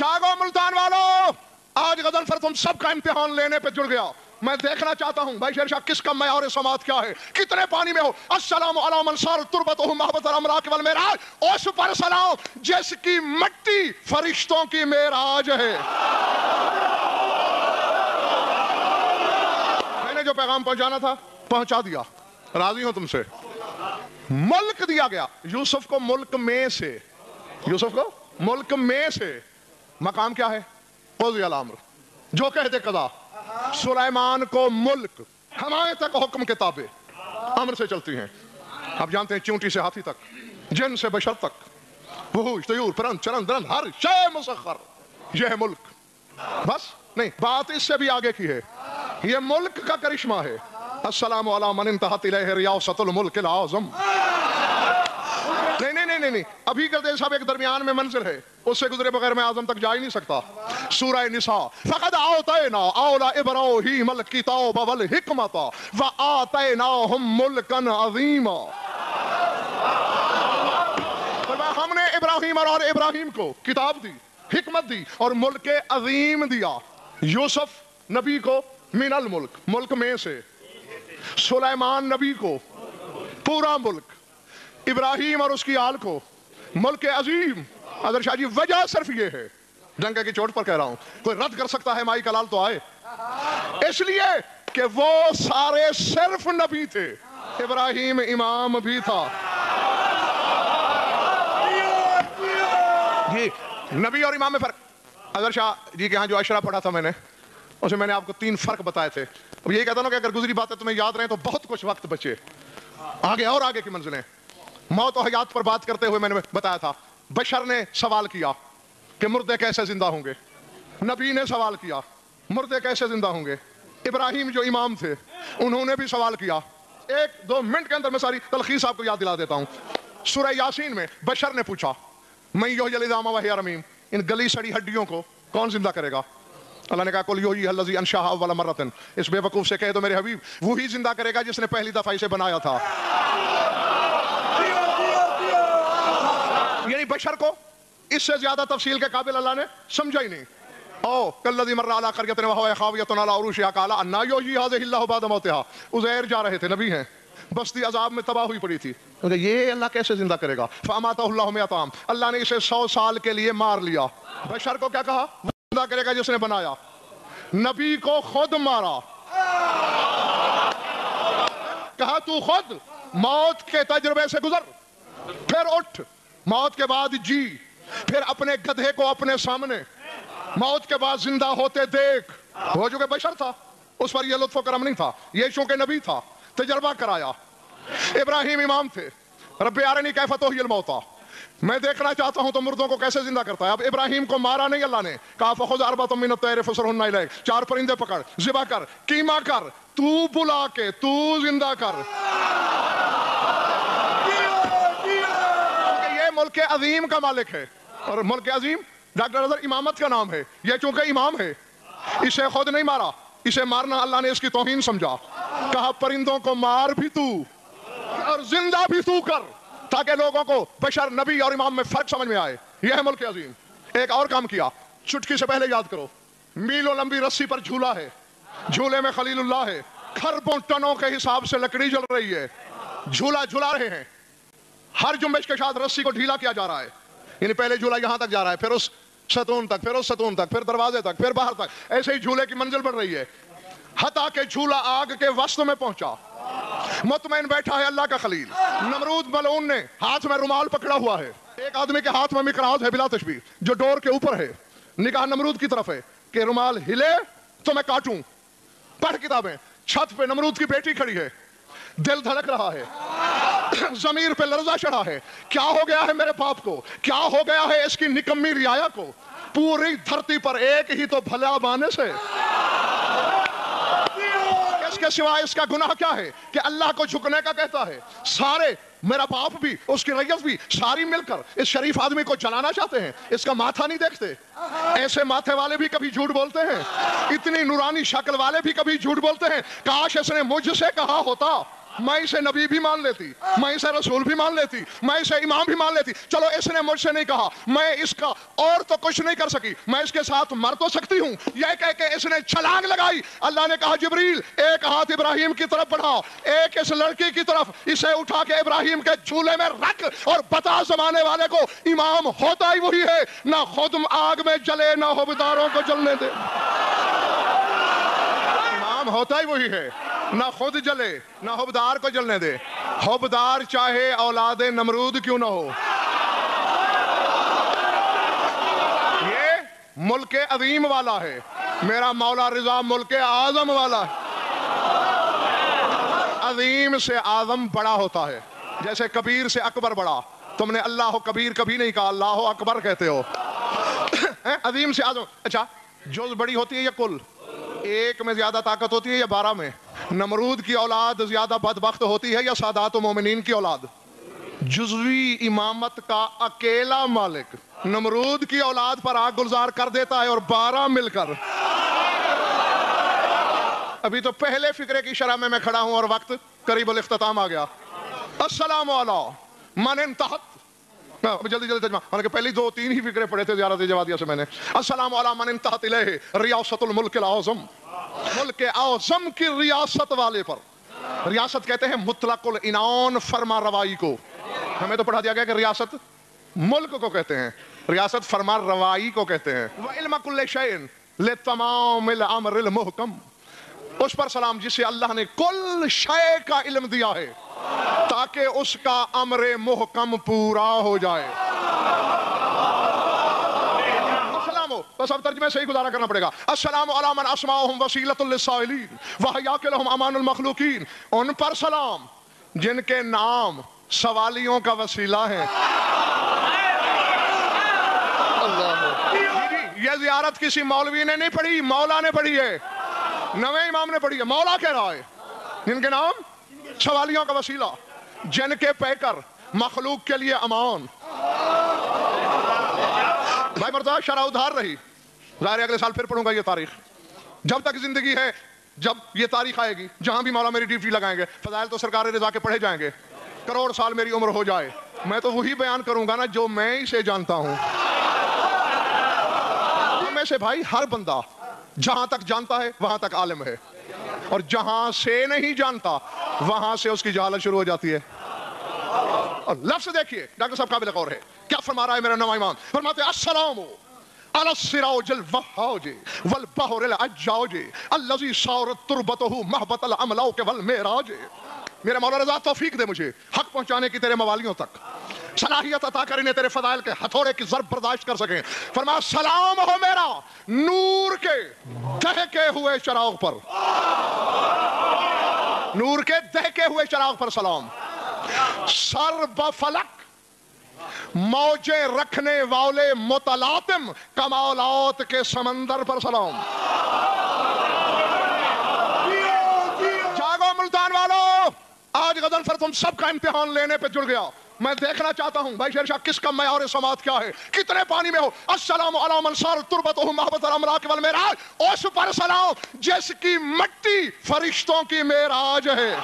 जागो मुल्तान वालों, आज गजनफर तुम सबका इम्तिहान लेने पे जुड़ गया। मैं देखना चाहता हूं भाई शेर शाह किसका मयार समात क्या है, कितने पानी में हो। अस्सलामु अला मन सार तुरबतहु महबतल अमराक वल मेराज, उस पर सलाम जिसकी मट्टी फरिश्तों की मेराज है। मैंने जो पैगाम पहुंचाना था पहुंचा दिया, राजी हूं तुमसे। मुल्क दिया गया यूसुफ को, मुल्क में से, यूसुफ को मुल्क में से। मकाम क्या है? क़ुज़ी अल अम्र, जो कहते कदा। सुलेमान को मुल्क, हमारे तक हुक्म किताबें अमर से चलती हैं। आप जानते हैं चूंटी से हाथी तक, जिन से बशर तक, वहूश तयूर परंद चरंद दरंद हर शय मुसख्खर, यह है मुल्क। बस नहीं, बात इससे भी आगे की है, यह मुल्क का करिश्मा है। अस्सलामु अला मन इंतहत इलैहि रियासतुल मुल्किल आज़म। नहीं, अभी गर्दे साहब एक दरमियान में मंजिल है, उससे गुजरे बगैर मैं आज़म तक जा ही नहीं सकता। सूरह निसा, फ़क़द आतैना औला इब्राहीमल किताब वल हिकमत व आतैनाहुम मुल्कन अज़ीमा। हमने इब्राहीम और इब्राहीम को किताब दी, हिकमत दी और मुल्क अज़ीम दिया। यूसुफ नबी को मिनल मुल्क, मुल्क में से। सुलेमान नबी को पूरा मुल्क, इब्राहीम और उसकी आल को मुल्क अजीम। अदर शाह जी, वजह सिर्फ ये है, डंके की चोट पर कह रहा हूं, कोई रद्द कर सकता है माई कलाल तो आए, इसलिए कि वो सारे सिर्फ नबी थे, इब्राहीम इमाम भी था। जी, नबी और इमाम में फर्क। अदर शाह जी के यहाँ जो अशरा पढ़ा था मैंने, उसमें मैंने आपको 3 फर्क बताए थे। अब यही कहता हूं कि अगर गुजरी बातें तुम्हें याद रहे तो बहुत कुछ वक्त बचे, आगे और आगे की मंजिलें। मौत और हयात पर बात करते हुए मैंने बताया था, बशर ने सवाल किया कि मुर्दे कैसे जिंदा होंगे, नबी ने सवाल किया मुर्दे कैसे जिंदा होंगे, इब्राहीम जो इमाम थे उन्होंने भी सवाल किया। 1-2 मिनट के अंदर मैं सारी तलखीस आपको याद दिला देता हूं। सूरह यासीन में बशर ने पूछा, मैं युहयिल इज़ामा व हिय रमीम, इन गली सड़ी हड्डियों को कौन जिंदा करेगा? अल्लाह ने कहा, कुल युहयिहा अल्लज़ी अंशअहा अव्वल मर्रतिन, इस बेवकूफ से कहे तो मेरे हबीब वही जिंदा करेगा जिसने पहली दफा इसे बनाया था। यानी बशर को इससे ज्यादा तफसील के काबिल अल्लाह ने समझा ही नहीं। ओ कल्लज़ी मर्रा अला क़रयतिन व हुवा ख़ावियतुन अला उरूशिहा क़ाला अन्ना युहयी हाज़िहि अल्लाहु बअद मौतिहा। उज़ैर जा रहे थे, नबी हैं, बस्ती अजाब में तबाह हुई पड़ी थी, ये अल्लाह कैसे जिंदा करेगा? फ़अमातहु अल्लाहु मिअता आम, अल्लाह ने इसे 100 साल के लिए मार लिया। बशर को क्या कहा? जिंदा करेगा जिसने बनाया। नबी को खुद मारा, कहा तू खुद मौत के तजुर्बे से गुजर, फिर उठ, मौत के बाद जी, फिर अपने गधे को अपने सामने मौत के बाद जिंदा होते देख। वो जो कि बशर था, उस पर यह लुत्फ़ करम नहीं था, ये चूंकि नबी था, तजर्बा कराया। इब्राहीम इमाम थे, रब्बी अरनी कैफ़ तुह्यिल मौता, मैं देखना चाहता हूं तो मुर्दों को कैसे जिंदा करता है। अब इब्राहीम को मारा नहीं, अल्लाह ने कहा फ़ख़ुज़ अर्बअतम मिनत तैर फ़सरहुन्ना इलैक, 4 परिंदे पकड़, ज़िबा कर, कीमा कर, तू बुला के तू जिंदा कर। ये मुल्क अजीम का मालिक है, और मुल्क अजीम डॉक्टर अज़हर इमामत का नाम है। ये चूंकि इमाम है, इसे खुद नहीं मारा, इसे मारना अल्लाह ने इसकी तौहीन समझा। कहा परिंदों को मार भी तू और जिंदा भी तू कर, ताकि लोगों को बशर, नबी और इमाम में फर्क समझ में आए। यह है मुल्क अजीम। एक और काम किया, चुटकी से पहले याद करो, मीलों लंबी रस्सी पर झूला है, झूले में खलीलुल्लाह है, खरबों टनों के हिसाब से लकड़ी जल रही है, झूला झूला रहे हैं। हर जुम्बिश के साथ रस्सी को ढीला किया जा रहा है, यानी पहले झूला यहां तक जा रहा है, फिर उस सतून तक, फिर उस सतून तक, फिर दरवाजे तक, फिर बाहर तक, ऐसे ही झूले की मंजिल बढ़ रही है। हता के झूला आग के वस्त में पहुंचा, मुतमईन बैठा है अल्लाह का खलील। नमरूद मलऊन ने हाथ में रुमाल पकड़ा हुआ है, एक आदमी के हाथ में मिकराज है बिला तशबीह, जो डोर के ऊपर है। निगाह नमरूद की तरफ है कि रुमाल हिले तो मैं काटूं। पढ़ किताबें। छत पे नमरूद की बेटी खड़ी है, दिल धड़क रहा है, जमीर पे लर्जा चढ़ा है, क्या हो गया है मेरे बाप को, क्या हो गया है इसकी निकम्मी रियाया को। पूरी धरती पर एक ही तो भला बाने से, इसके सिवा इसका गुनाह क्या है कि अल्लाह को झुकने का कहता है। सारे, मेरा बाप भी, उसकी रैयत भी, सारी मिलकर इस शरीफ आदमी को जलाना चाहते हैं। इसका माथा नहीं देखते। ऐसे माथे वाले भी कभी झूठ बोलते हैं, इतनी नूरानी शक्ल वाले भी कभी झूठ बोलते हैं। काश इसने मुझसे कहा होता میں اسے نبی بھی مان لیتی, میں اسے رسول بھی مان لیتی, میں اسے امام بھی مان لیتی. چلو اس نے مجھ سے نہیں کہا, میں اس کا اور تو کچھ نہیں کر سکی, میں اس کے ساتھ مر تو سکتی ہوں. یہ کہہ کے اس نے چھلانگ لگائی. اللہ نے کہا جبریل ایک ہاتھ ابراہیم کی طرف بڑھاؤ, ایک اس لڑکی کی طرف, اسے اٹھا کے ابراہیم کے جھولے میں رکھ اور بتا زمانے والے کو امام ہوتا ہی وہی ہے, نہ خود آگ میں جلے نہ حبداروں کو جلنے دے. امام ہوتا ہی وہی ہے, نہ خود جلے نہ حبدار کو جلنے دے. حبدار چاہے اولاد نمرود کیوں نہ ہو. یہ ملک عظیم والا ہے, میرا مولا رضا ملک اعظم والا ہے. عظیم سے اعظم بڑا ہوتا ہے, جیسے کبیر سے اکبر بڑا. تم نے اللہ کبیر کبھی نہیں کہا, اللہ اکبر کہتے ہو. عظیم سے اعظم. اچھا جز بڑی ہوتی ہے یا کل؟ ایک میں زیادہ طاقت ہوتی ہے یا 12 میں؟ نمرود کی اولاد زیادہ بدبخت ہوتی ہے یا سادات و مومنین کی اولاد؟ جزوی امامت کا اکیلا مالک نمرود کی اولاد پر آگ گلزار کر دیتا ہے اور 12 مل کر. ابھی تو پہلے فکرے کی شرح میں کھڑا ہوں اور وقت قریب الاختتام آ گیا. السلام علیکم من انتہت, جلدی ترجمہ, کہ پہلی 2-3 ہی فکرے پڑھے تھے زیارت جوادیہ سے میں نے. السلام علیکم من انتہت الیہ ریاست الملک الاعظم, ملک اعظم کی ریاست والے پر. ریاست کہتے ہیں مطلق العنان فرما روائی کو. ہمیں تو پڑھا دیا گیا کہ ریاست ملک کو کہتے ہیں, ریاست فرما روائی کو کہتے ہیں. وعلم کل شیء لتمام الامر المحکم, اس پر سلام جسے اللہ نے کل شے کا علم دیا ہے تاکہ اس کا امر محکم پورا ہو جائے. السلام ہو, بس اب ترجمے سے ہی گزارا کرنا پڑے گا. السلام علی من اسماؤہم وسیلۃ للسائلین وحیاک لہم امان المخلوقین, ان پر سلام جن کے نام سوالیوں کا وسیلہ ہے. یہ زیارت کسی مولوی نے نہیں پڑھی, مولا نے پڑھی ہے, نویں امام نے پڑھی ہے. مولا کہہ رہا ہے جن کے نام سوالیوں کا وسیلہ, جن کے پہ کر مخلوق کے لیے امان. بھائی مرتضیٰ شرح ادھار رہی, ظاہر ہے اگلے سال پھر پڑھوں گا یہ تاریخ. جب تک زندگی ہے جب یہ تاریخ آئے گی, جہاں بھی مولا میری ڈیوٹی لگائیں گے, فضائل تو سرکار رضا کے پڑھے جائیں گے. کروڑ سال میری عمر ہو جائے, میں تو وہی بیان کروں گا نا جو میں اسے جانتا ہوں. میں سے بھائی ہر بندہ جہاں تک جانتا ہے وہاں تک عالم ہے, اور جہاں سے نہیں جانتا وہاں سے اس کی جہالت شروع ہو جاتی ہے. اور لفظ دیکھیے ڈاکٹر صاحب قابل غور ہے, کیا فرما رہا ہے میرا نواں امام؟ فرماتے ہیں السلام علی السراج الوہاج والبحر العجاج الذی صارت تربتہ محبت الاملاک والمعراج. میرا مولا رضا توفیق دے مجھے حق پہنچانے کی تیرے موالیوں تک, صلاحیت عطا کر انہیں تیرے فضائل کے ہتھوڑے کی ضرب برداشت کر سکیں. فرمایا سلام ہو میرا نور کے دہکے ہوئے چراغ پر, نور کے دہکے ہوئے چراغ پر سلام. سر بفلک موجے رکھنے والے متلاطم کمالات کے سمندر پر سلام. جاگو ملتان والو, آج غضنفر تم سب کا امتحان لینے پہ جڑ گیا. میں دیکھنا چاہتا ہوں بھائی شیر شاہ کس کا معیار سماعت کیا ہے, کتنے پانی میں ہو. السلام علی من صارت تربتہ محبت الاملاک والمعراج, اس پر سلام جس کی مٹی فرشتوں کی معراج ہے.